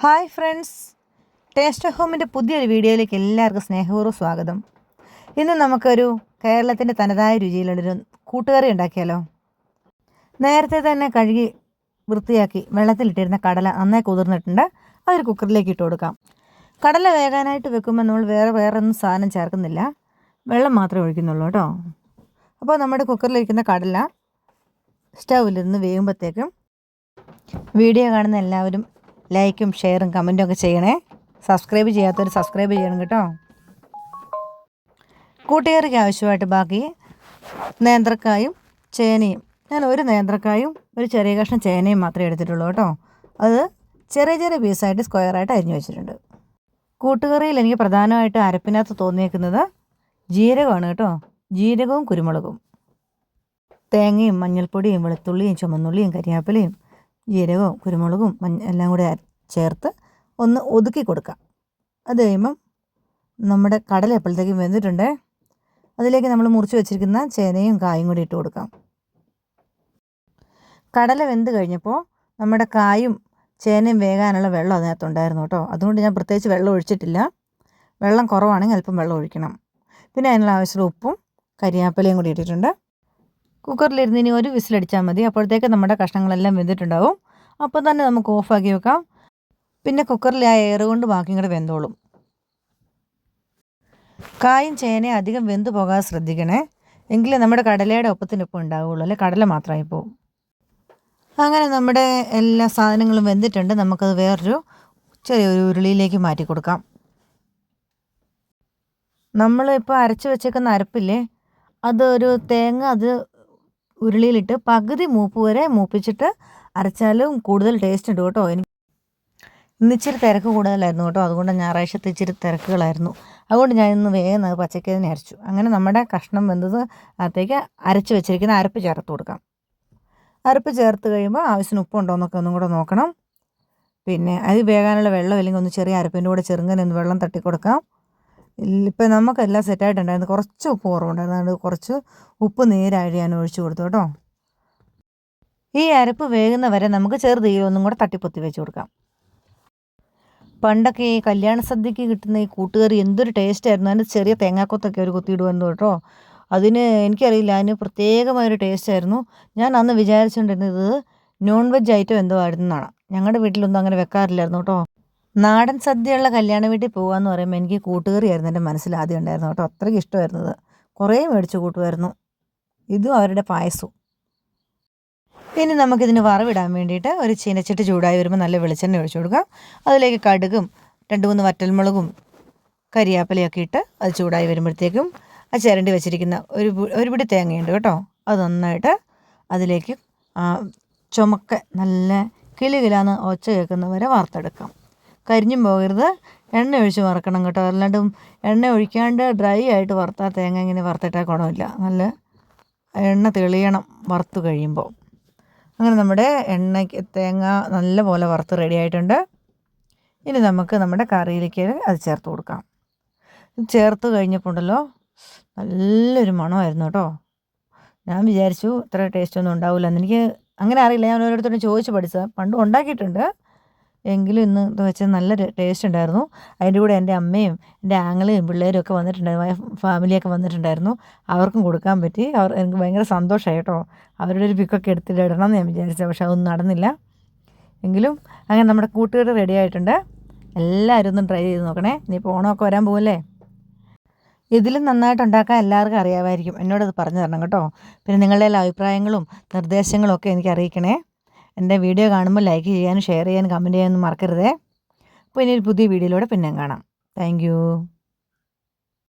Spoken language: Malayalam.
ഹായ് ഫ്രണ്ട്സ്, ടേസ്റ്റ് ഹോമിൻ്റെ പുതിയൊരു വീഡിയോയിലേക്ക് എല്ലാവർക്കും സ്നേഹപൂർവ്വം സ്വാഗതം. ഇന്ന് നമുക്കൊരു കേരളത്തിൻ്റെ തനതായ രുചിയിലുള്ളൊരു കൂട്ടുകറി ഉണ്ടാക്കിയാലോ. നേരത്തെ തന്നെ കഴുകി വൃത്തിയാക്കി വെള്ളത്തിലിട്ടിരുന്ന കടല നന്നായി കുതിർന്നിട്ടുണ്ട്. അതൊരു കുക്കറിലേക്ക് ഇട്ട് കൊടുക്കാം. കടല വേകാനായിട്ട് വെക്കുമ്പോൾ നമ്മൾ വേറെ ഒന്നും സാധനം ചേർക്കുന്നില്ല, വെള്ളം മാത്രമേ ഒഴിക്കുന്നുള്ളൂ കേട്ടോ. അപ്പോൾ നമ്മുടെ കുക്കറിലിരിക്കുന്ന കടല സ്റ്റൗവിലിരുന്ന് വേകുമ്പോഴത്തേക്കും വീഡിയോ കാണുന്ന എല്ലാവരും ലൈക്കും ഷെയറും കമൻറ്റും ഒക്കെ ചെയ്യണേ. സബ്സ്ക്രൈബ് ചെയ്യാത്തവർ സബ്സ്ക്രൈബ് ചെയ്യണം കേട്ടോ. കൂട്ടുകറിക്ക് ആവശ്യമായിട്ട് ബാക്കി നേന്ത്രക്കായും ചേനയും, ഞാൻ ഒരു നേന്ത്രക്കായും ഒരു ചെറിയ കഷ്ണം ചേനയും മാത്രമേ എടുത്തിട്ടുള്ളൂ കേട്ടോ. അത് ചെറിയ ചെറിയ പീസായിട്ട് സ്ക്വയറായിട്ട് അരിഞ്ഞു വെച്ചിട്ടുണ്ട്. കൂട്ടുകറിയിൽ എനിക്ക് പ്രധാനമായിട്ട് അരപ്പിനകത്ത് തോന്നിയേക്കുന്നത് ജീരകമാണ് കേട്ടോ. ജീരകവും കുരുമുളകും, തേങ്ങയും മഞ്ഞൾപ്പൊടിയും വെളുത്തുള്ളിയും ചുമന്നുള്ളിയും കരിയാപ്പിലയും ജീരകവും കുരുമുളകും എല്ലാം കൂടെ ചേർത്ത് ഒന്ന് ഒതുക്കി കൊടുക്കാം. അത് കഴിയുമ്പം നമ്മുടെ കടല എപ്പോഴത്തേക്കും വെന്തിട്ടുണ്ട്. അതിലേക്ക് നമ്മൾ മുറിച്ച് വെച്ചിരിക്കുന്ന ചേനയും കായും കൂടി ഇട്ട് കൊടുക്കാം. കടല വെന്ത് കഴിഞ്ഞപ്പോൾ നമ്മുടെ കായും ചേനയും വേകാനുള്ള വെള്ളം അതിനകത്തുണ്ടായിരുന്നു കേട്ടോ. അതുകൊണ്ട് ഞാൻ പ്രത്യേകിച്ച് വെള്ളം ഒഴിച്ചിട്ടില്ല. വെള്ളം കുറവാണെങ്കിൽ അല്പം വെള്ളം ഒഴിക്കണം. പിന്നെ അതിനുള്ള ആവശ്യമുള്ള ഉപ്പും കരിയാപ്പിലയും കൂടി ഇട്ടിട്ടുണ്ട്. കുക്കറിലിരുന്ന് ഇനി ഒരു വിസിലടിച്ചാൽ മതി. അപ്പോഴത്തേക്ക് നമ്മുടെ കഷ്ണങ്ങളെല്ലാം വെന്തിട്ടുണ്ടാവും. അപ്പോൾ തന്നെ നമുക്ക് ഓഫാക്കി വെക്കാം. പിന്നെ കുക്കറിൽ ആ എയർ കൊണ്ട് ബാക്കിയും കൂടെ വെന്തോളും. കായും ചേനയും അധികം വെന്ത് പോകാതെ ശ്രദ്ധിക്കണേ, എങ്കിലേ നമ്മുടെ കടലയുടെ ഒപ്പത്തിനൊപ്പം ഉണ്ടാവുള്ളൂ, അല്ലെ കടല മാത്രമായി പോവും. അങ്ങനെ നമ്മുടെ എല്ലാ സാധനങ്ങളും വെന്തിട്ടുണ്ട്. നമുക്കത് വേറൊരു ചെറിയൊരു ഉരുളിയിലേക്ക് മാറ്റി കൊടുക്കാം. നമ്മളിപ്പോൾ അരച്ച് വെച്ചേക്കുന്ന അരപ്പില്ലേ, അതൊരു തേങ്ങ അത് ഉരുളിയിലിട്ട് പകുതി മൂപ്പ് വരെ മൂപ്പിച്ചിട്ട് അരച്ചാലും കൂടുതൽ ടേസ്റ്റ് ഉണ്ട് കേട്ടോ. ഇന്ന് ഇച്ചിരി തിരക്ക് കൂടുതലായിരുന്നു കേട്ടോ. അതുകൊണ്ട് ഞായറാഴ്ചത്തെ ഇച്ചിരി തിരക്കുകളായിരുന്നു. അതുകൊണ്ട് ഞാൻ ഇന്ന് വേഗം പച്ചക്ക് തന്നെ അരച്ചു. അങ്ങനെ നമ്മുടെ കഷ്ണം വെന്തത് അകത്തേക്ക് അരച്ച് വെച്ചിരിക്കുന്ന അരപ്പ് ചേർത്ത് കൊടുക്കാം. അരപ്പ് ചേർത്ത് കഴിയുമ്പോൾ ആവശ്യത്തിന് ഉപ്പുണ്ടോ എന്നൊക്കെ ഒന്നും കൂടെ നോക്കണം. പിന്നെ അത് വേകാനുള്ള വെള്ളം ഇല്ലെങ്കിൽ ഒന്ന് ചെറിയ അരപ്പിൻ്റെ കൂടെ ചെറുങ്ങനെ ഒന്ന് വെള്ളം തട്ടി കൊടുക്കാം. ഇപ്പം നമുക്കെല്ലാം സെറ്റായിട്ടുണ്ടായിരുന്നു. കുറച്ച് ഉപ്പ് കുറവുണ്ടായിരുന്നു. അതുകൊണ്ട് കുറച്ച് ഉപ്പ് നേരായിട്ട് ഞാൻ ഒഴിച്ചു കൊടുത്തു കേട്ടോ. ഈ അരപ്പ് വേകുന്ന വരെ നമുക്ക് ചെറുതീയിൽ ഒന്നും കൂടെ തട്ടിപ്പൊത്തി വെച്ച് കൊടുക്കാം. പണ്ടൊക്കെ ഈ കല്യാണ സദ്യക്ക് കിട്ടുന്ന ഈ കൂട്ടുകറി എന്തൊരു ടേസ്റ്റ് ആയിരുന്നു. അതിൻ്റെ ചെറിയ തേങ്ങാക്കൊത്തൊക്കെ ഒരു കുത്തിയിടുമായിരുന്നു കേട്ടോ. അതിന് എനിക്കറിയില്ല, അതിന് പ്രത്യേകമായൊരു ടേസ്റ്റ് ആയിരുന്നു. ഞാൻ അന്ന് വിചാരിച്ചുകൊണ്ടിരുന്നത് നോൺ വെജ് ഐറ്റം എന്തോ ആയിരുന്നാണ്. ഞങ്ങളുടെ വീട്ടിലൊന്നും അങ്ങനെ വെക്കാറില്ലായിരുന്നു കേട്ടോ. നാടൻ സദ്യയുള്ള കല്യാണ വീട്ടിൽ പോകുകയെന്ന് പറയുമ്പോൾ എനിക്ക് കൂട്ടുകറി ആയിരുന്നു എൻ്റെ മനസ്സിൽ ആദ്യം ഉണ്ടായിരുന്നു കേട്ടോ. അത്രയ്ക്ക് ഇഷ്ടമായിരുന്നത്. കുറേ മേടിച്ച് കൂട്ടുമായിരുന്നു. ഇതും അവരുടെ പായസവും. ഇനി നമുക്കിതിന് വറവിടാൻ വേണ്ടിയിട്ട് ഒരു ചീനച്ചട്ടി ചൂടായി വരുമ്പോൾ നല്ല വെളിച്ചെണ്ണ ഒഴിച്ചു കൊടുക്കാം. അതിലേക്ക് കടുകും 2-3 വറ്റൽമുളകും കരിയാപ്പിലയൊക്കെ ഇട്ട് അത് ചൂടായി വരുമ്പോഴത്തേക്കും ആ ചിരണ്ടി വെച്ചിരിക്കുന്ന ഒരു പിടി തേങ്ങയുണ്ട് കേട്ടോ. അത് നന്നായിട്ട് അതിലേക്ക് ചുമക്കെ നല്ല കിലുകിലാന്ന് ഒച്ച കേൾക്കുന്നവരെ വറുത്തെടുക്കാം. കരിഞ്ഞും പോകരുത്. എണ്ണ ഒഴിച്ച് വറുക്കണം കേട്ടോ. അല്ലാണ്ടും എണ്ണ ഒഴിക്കാണ്ട് ഡ്രൈ ആയിട്ട് വറുത്താൽ തേങ്ങ ഇങ്ങനെ വറുത്തിട്ടാൽ ഗുണമില്ല. നല്ല എണ്ണ തെളിയണം വറുത്ത് കഴിയുമ്പോൾ. അങ്ങനെ നമ്മുടെ തേങ്ങ നല്ല പോലെ വറുത്ത് റെഡി ആയിട്ടുണ്ട്. ഇനി നമുക്ക് നമ്മുടെ കറിയിലേക്ക് അത് ചേർത്ത് കൊടുക്കാം. ചേർത്ത് കഴിഞ്ഞപ്പോൾ ഉണ്ടല്ലോ നല്ലൊരു മണമായിരുന്നു കേട്ടോ. ഞാൻ വിചാരിച്ചു ഇത്ര ടേസ്റ്റ് ഒന്നും ഉണ്ടാവില്ല എന്ന്. എനിക്ക് അങ്ങനെ അറിയില്ല. ഞാൻ ഓരോരുത്തരും ചോദിച്ച് പഠിച്ചത്. പണ്ടും ഉണ്ടാക്കിയിട്ടുണ്ട്, എങ്കിലും ഇന്ന് വെച്ചാൽ നല്ല ടേസ്റ്റ് ഉണ്ടായിരുന്നു. അതിൻ്റെ കൂടെ എൻ്റെ അമ്മയും എൻ്റെ ആങ്ങളെയും പിള്ളേരും ഒക്കെ വന്നിട്ടുണ്ടായിരുന്നു, ഫാമിലിയൊക്കെ വന്നിട്ടുണ്ടായിരുന്നു. അവർക്കും കൊടുക്കാൻ പറ്റി. എനിക്ക് ഭയങ്കര സന്തോഷമായി കേട്ടോ. അവരുടെ ഒരു പിക്കൊക്കെ എടുത്തിട്ട് ഇടണം എന്ന് ഞാൻ വിചാരിച്ചത്, പക്ഷെ അതൊന്നും നടന്നില്ല. എങ്കിലും അങ്ങനെ നമ്മുടെ കൂട്ടുകറി റെഡി ആയിട്ടുണ്ട്. എല്ലാവരും ഒന്ന് ട്രൈ ചെയ്ത് നോക്കണേ. ഇനിയിപ്പോൾ ഓണമൊക്കെ വരാൻ പോകല്ലേ. ഇതിലും നന്നായിട്ട് ഉണ്ടാക്കാൻ എല്ലാവർക്കും അറിയാമായിരിക്കും. എന്നോടത് പറഞ്ഞു തരണം കേട്ടോ. പിന്നെ നിങ്ങളുടെ എല്ലാ അഭിപ്രായങ്ങളും നിർദ്ദേശങ്ങളും ഒക്കെ എനിക്ക് അറിയിക്കണേ. എൻ്റെ വീഡിയോ കാണുമ്പോൾ ലൈക്ക് ചെയ്യാനും ഷെയർ ചെയ്യാനും കമൻറ്റ് ചെയ്യാനും മറക്കരുതേ. അപ്പോൾ ഇനി ഒരു പുതിയ വീഡിയോയിലൂടെ പിന്നെ കാണാം. താങ്ക്